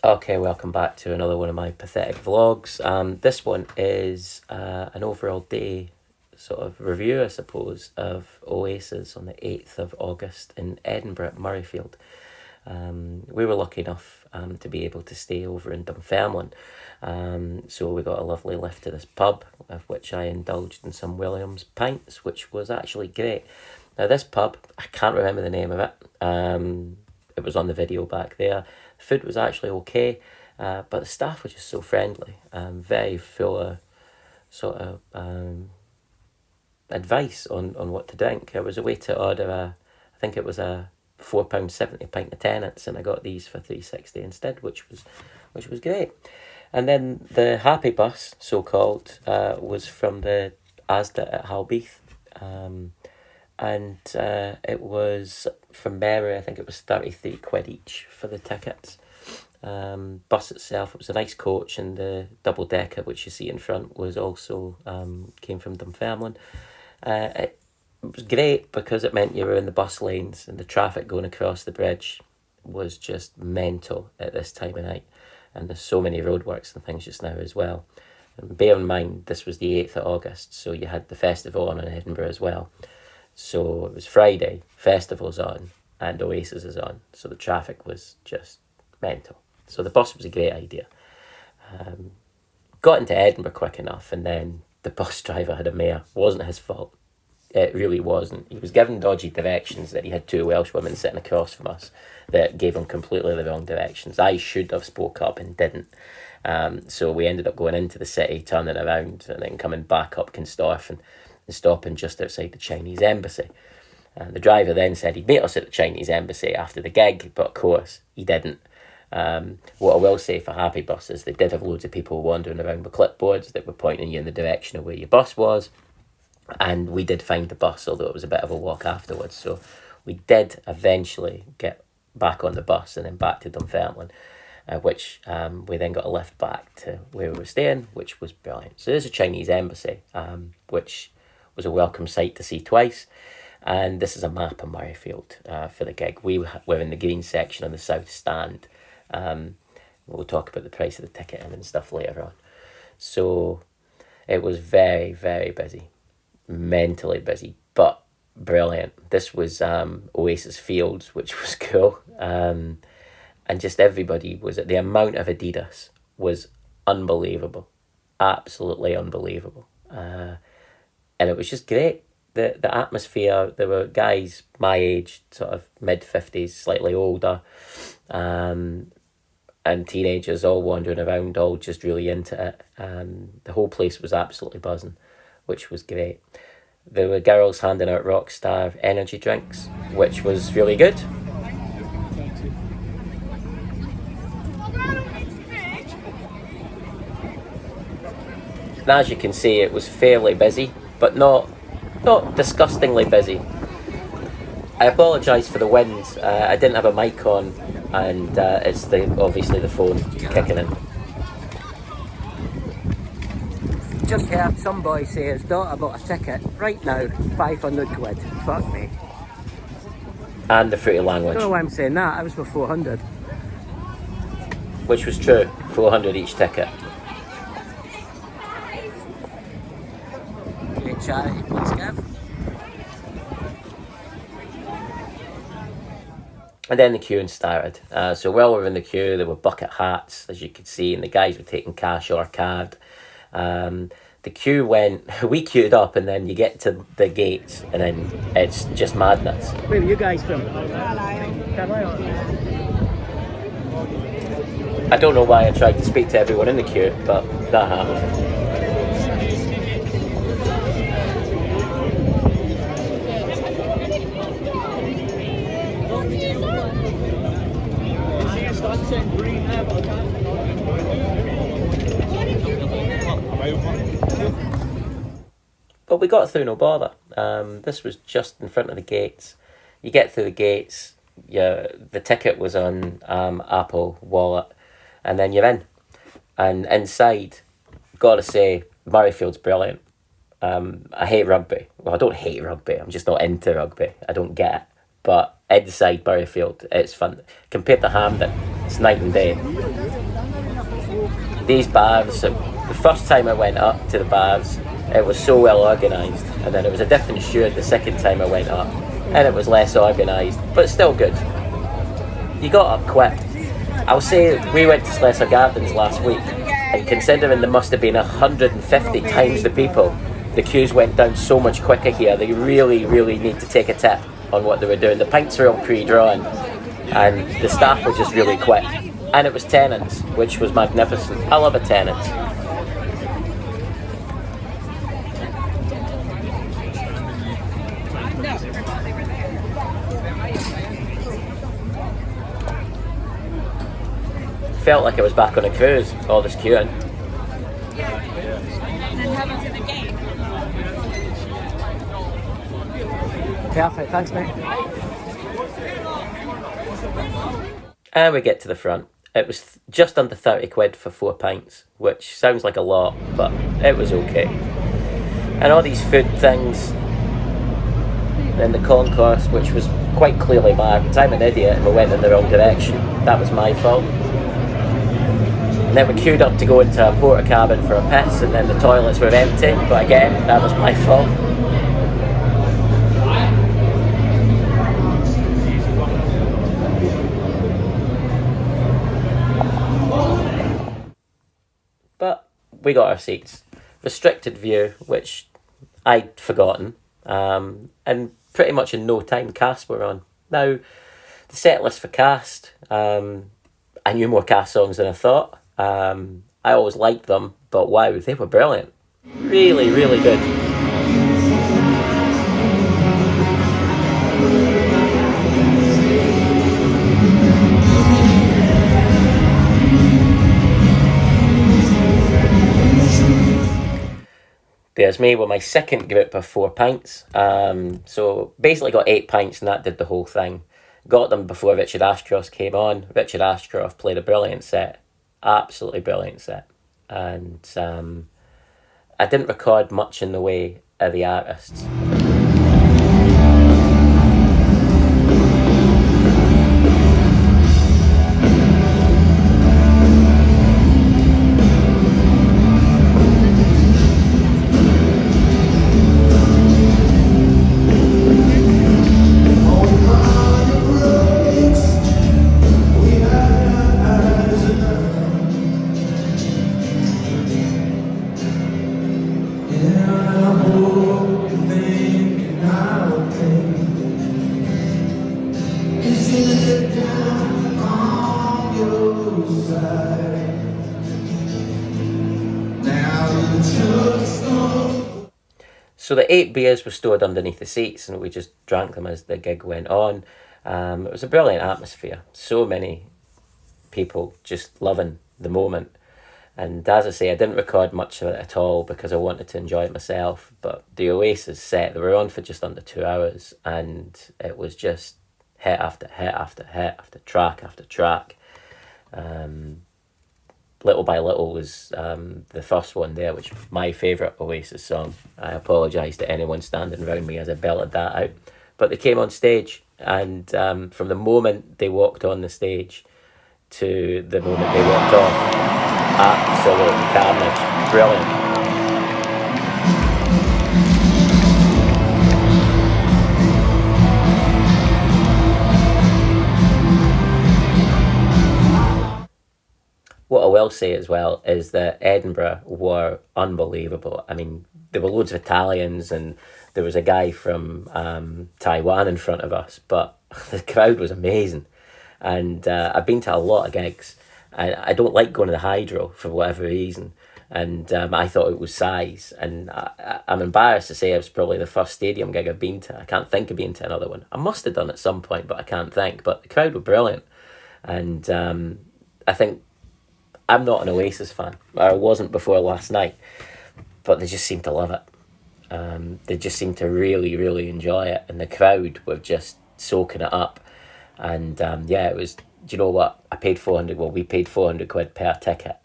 Okay, welcome back to another one of my pathetic vlogs. This one is an overall day sort of review, I suppose, of Oasis on the 8th of August in Edinburgh at Murrayfield. We were lucky enough to be able to stay over in Dunfermline. So we got a lovely lift to this pub, of which I indulged in some Williams pints, which was actually great. Now, this pub, I can't remember the name of it. It was on the video back there. Food was actually okay, but the staff were just so friendly, very full of sort of advice on what to drink. There was a way to order I think it was a £4.70 pint of Tennent's, and I got these for £3.60 instead, which was great. And then the happy bus, so called, was from the Asda at Halbeath. And it was, from memory, I think it was 33 quid each for the tickets. Bus itself, it was a nice coach, and the double decker, which you see in front, was also came from Dunfermline. It was great because it meant you were in the bus lanes, and the traffic going across the bridge was just mental at this time of night. And there's so many roadworks and things just now as well. And bear in mind, this was the 8th of August, so you had the festival on in Edinburgh as well. So it was Friday, festival's on, and Oasis is on. So the traffic was just mental. So the bus was a great idea. Got into Edinburgh quick enough, and then the bus driver had a mare. Wasn't his fault. It really wasn't. He was given dodgy directions that he had two Welsh women sitting across from us that gave him completely the wrong directions. I should have spoke up and didn't. So we ended up going into the city, turning around, and then coming back up Kinstorf and stopping just outside the Chinese embassy. The driver then said he'd meet us at the Chinese embassy after the gig, but of course he didn't. What I will say for Happy Bus is they did have loads of people wandering around with clipboards that were pointing you in the direction of where your bus was, and we did find the bus, although it was a bit of a walk afterwards. So we did eventually get back on the bus and then back to Dunfermline, which we then got a lift back to where we were staying, which was brilliant. So there's a Chinese embassy, which was a welcome sight to see twice. And this is a map of Murrayfield for the gig. We were in the green section on the south stand. We'll talk about the price of the ticket and stuff later on. So it was very, very busy, mentally busy, but brilliant. This was Oasis Fields, which was cool. And just everybody was, the amount of Adidas was unbelievable, absolutely unbelievable. And it was just great. The atmosphere, there were guys my age, sort of mid-50s, slightly older, and teenagers all wandering around, all just really into it. The whole place was absolutely buzzing, which was great. There were girls handing out Rockstar energy drinks, which was really good. And as you can see, it was fairly busy, but not disgustingly busy. I apologise for the wind. I didn't have a mic on, and it's obviously the phone kicking in. Just heard some boy say his daughter bought a ticket right now, 500 quid. Fuck me. And the fruity language. I don't know why I'm saying that. I was for 400. Which was true. 400 each ticket. Great charity, please, Kev. And then the queuing started. So while we were in the queue, there were bucket hats, as you could see, and the guys were taking cash or card. The queue went, we queued up, and then you get to the gates, and then it's just madness. Where are you guys from? I don't know why I tried to speak to everyone in the queue, but that happened. But we got through no bother. This was just in front of the gates. You get through the gates, the ticket was on Apple Wallet, and then you're in. And inside, gotta say, Murrayfield's brilliant. I hate rugby. Well, I don't hate rugby. I'm just not into rugby. I don't get it. But inside Murrayfield, it's fun. Compared to Hampden, it's night and day. these baths, the first time I went up to the baths, it was so well organised, and then it was a different steward the second time I went up, and it was less organised, but still good. You got up quick. I'll say we went to Slessor Gardens last week, and considering there must have been 150 times the people, the queues went down so much quicker here. They really, really need to take a tip on what they were doing. The pints were all pre-drawn, and the staff were just really quick. And it was tenants, which was magnificent. I love a tenant. Felt like I was back on a cruise, all this queuing. Perfect, thanks mate. And we get to the front. It was just under 30 quid for 4 pints, which sounds like a lot, but it was okay. And all these food things, and the concourse, which was quite clearly marked. I'm an idiot and we went in the wrong direction. That was my fault. And then we queued up to go into a porta cabin for a piss, and then the toilets were empty, but again, that was my fault. But we got our seats. Restricted view, which I'd forgotten, and pretty much in no time Cast were on. Now, the set list for Cast, I knew more Cast songs than I thought. I always liked them, but wow, they were brilliant. Really, really good. There's me with my second group of 4 pints. So basically got 8 pints, and that did the whole thing. Got them before Richard Ashcroft came on. Richard Ashcroft played a brilliant set. Absolutely brilliant set. And I didn't record much in the way of the artists. So the 8 beers were stored underneath the seats, and we just drank them as the gig went on. It was a brilliant atmosphere. So many people just loving the moment. And as I say, I didn't record much of it at all because I wanted to enjoy it myself. But the Oasis set, they were on for just under 2 hours, and it was just hit after hit after hit after track after track. Little by Little was the first one there, which was my favourite Oasis song. I apologise to anyone standing around me as I belted that out. But they came on stage, and from the moment they walked on the stage to the moment they walked off, absolute carnage. Brilliant. What I will say as well is that Edinburgh were unbelievable. I mean, there were loads of Italians, and there was a guy from Taiwan in front of us, but the crowd was amazing. And I've been to a lot of gigs, and I don't like going to the Hydro for whatever reason. And I thought it was size, and I'm embarrassed to say it was probably the first stadium gig I've been to. I can't think of being to another one. I must have done at some point, but I can't think. But the crowd were brilliant, and I think I'm not an Oasis fan. I wasn't before last night, but they just seemed to love it. They just seemed to really, really enjoy it, and the crowd were just soaking it up. And it was. Do you know what? I paid 400. Well, we paid 400 quid per ticket.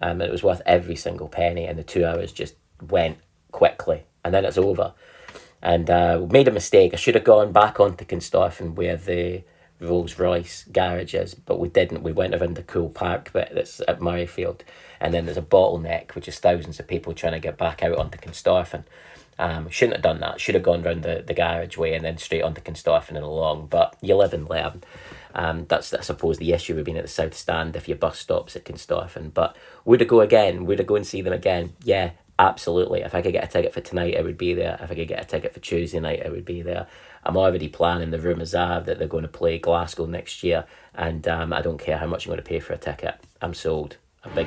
It was worth every single penny, and the 2 hours just went quickly, and then it's over. And we made a mistake. I should have gone back onto Kinstorfen where the Rolls Royce garages, but we didn't. We went around the cool park bit that's at Murrayfield, and then there's a bottleneck, which is thousands of people trying to get back out onto Kinstorfen. Shouldn't have done that. Should have gone round the garage way and then straight onto Kinstorfen and along. But you live and learn. That's, I suppose, the issue with being at the South Stand if your bus stops at Kinstorfen. But would I go again? Would I go and see them again? Yeah, absolutely. If I could get a ticket for tonight, I would be there. If I could get a ticket for Tuesday night, I would be there. I'm already planning the rumours are that they're going to play Glasgow next year, and I don't care how much I'm going to pay for a ticket. I'm sold. I'm big.